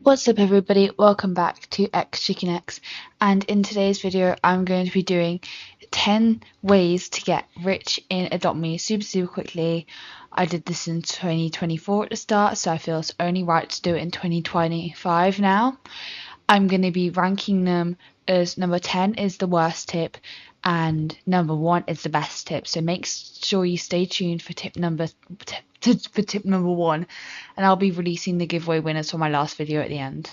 What's up everybody, welcome back to X Chicken X, and in today's video I'm going to be doing 10 ways to get rich in Adopt Me super quickly. I did this in 2024 at the start, so I feel it's only right to do it in 2025 now. I'm going to be ranking them as number 10 is the worst tip and number 1 is the best tip, so make sure you stay tuned for tip number 1, and I'll be releasing the giveaway winners for my last video at the end.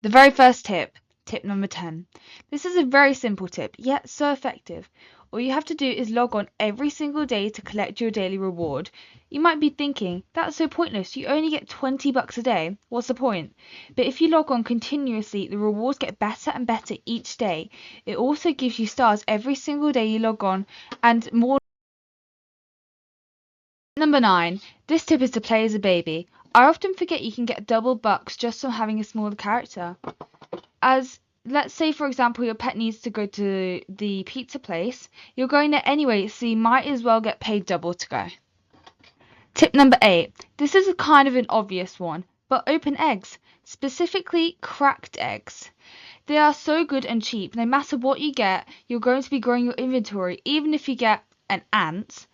The very first tip, tip number 10. This is a very simple tip, yet so effective. All you have to do is log on every single day to collect your daily reward. You might be thinking, that's so pointless, you only get 20 bucks a day, what's the point? But if you log on continuously, the rewards get better and better each day. It also gives you stars every single day you log on, and more. Number 9. This tip is to play as a baby. I often forget you can get double bucks just from having a smaller character. As let's say for example your pet needs to go to the pizza place, you're going there anyway, so you might as well get paid double to go. Tip number 8. This is a kind of an obvious one, but open eggs, specifically cracked eggs. They are so good and cheap. No matter what you get, you're going to be growing your inventory. Even if you get an ant,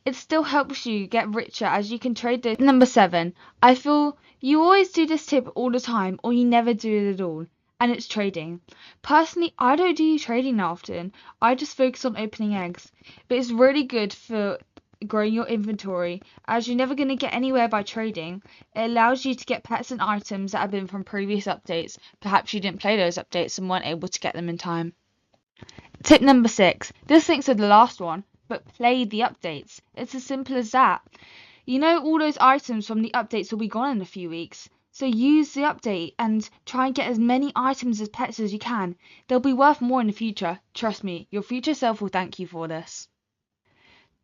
it still helps you get richer as you can trade those. Number 7. I feel you always do this tip all the time, or you never do it at all, and it's trading. Personally, I don't do trading that often. I just focus on opening eggs, but it's really good for growing your inventory, as you're never going to get anywhere by trading. It allows you to get pets and items that have been from previous updates. Perhaps you didn't play those updates and weren't able to get them in time. Tip number 6. This links to the last one, but play the updates. It's as simple as that. You know all those items from the updates will be gone in a few weeks. So use the update and try and get as many items as pets as you can. They'll be worth more in the future. Trust me, your future self will thank you for this.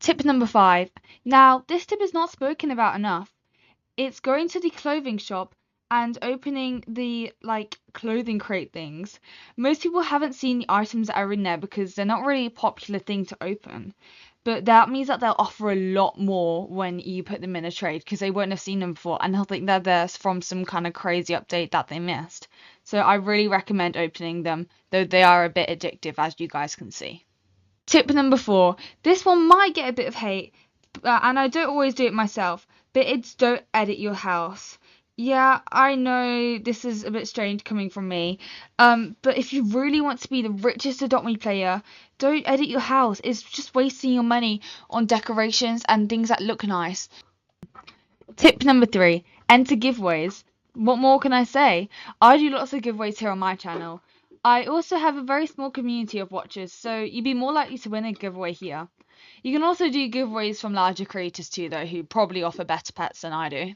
Tip number 5. Now, this tip is not spoken about enough. It's going to the clothing shop and opening the clothing crate things. Most people haven't seen the items that are in there because they're not really a popular thing to open. But that means that they'll offer a lot more when you put them in a trade, because they won't have seen them before and they'll think that they're from some kind of crazy update that they missed. So I really recommend opening them, though they are a bit addictive, as you guys can see. Tip number 4. This one might get a bit of hate, and I don't always do it myself, but it's don't edit your house. Yeah, I know this is a bit strange coming from me, but if you really want to be the richest Adopt Me player, don't edit your house. It's just wasting your money on decorations and things that look nice. Tip number 3. Enter giveaways. What more can I say? I do lots of giveaways here on my channel. I also have a very small community of watchers, so you'd be more likely to win a giveaway here. You can also do giveaways from larger creators too, though, who probably offer better pets than I do.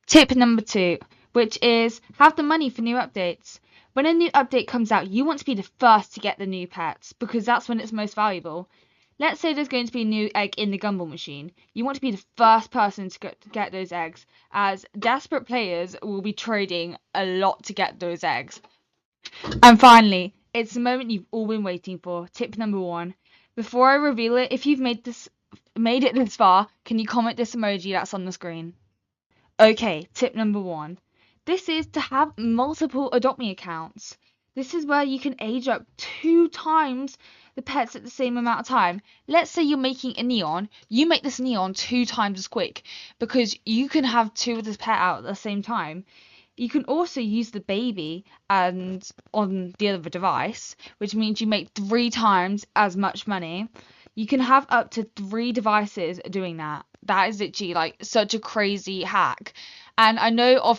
Tip number 2, which is have the money for new updates. When a new update comes out, you want to be the first to get the new pets, because that's when it's most valuable. Let's say there's going to be a new egg in the Gumball machine. You want to be the first person to get those eggs, as desperate players will be trading a lot to get those eggs. And finally, it's the moment you've all been waiting for. Tip number 1. Before I reveal it, if you've made it this far, can you comment this emoji that's on the screen? Okay, tip number 1. This is to have multiple Adopt Me accounts. This is where you can age up 2 times the pets at the same amount of time. Let's say you're making a neon. You make this neon 2 times as quick because you can have 2 of this pet out at the same time. You can also use the baby and on the other device, which means you make 3 times as much money. You can have up to 3 devices doing that. That is literally such a crazy hack. And I know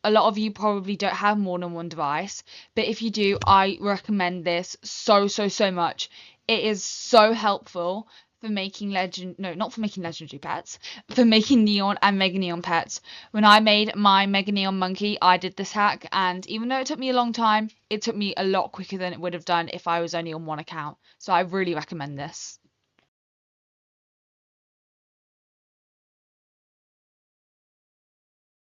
a lot of you probably don't have more than one device, but if you do, I recommend this so much. It is so helpful for making not for making legendary pets, for making neon and mega neon pets. When I made my mega neon monkey, I did this hack, and even though it took me a long time, it took me a lot quicker than it would have done if I was only on one account. So I really recommend this.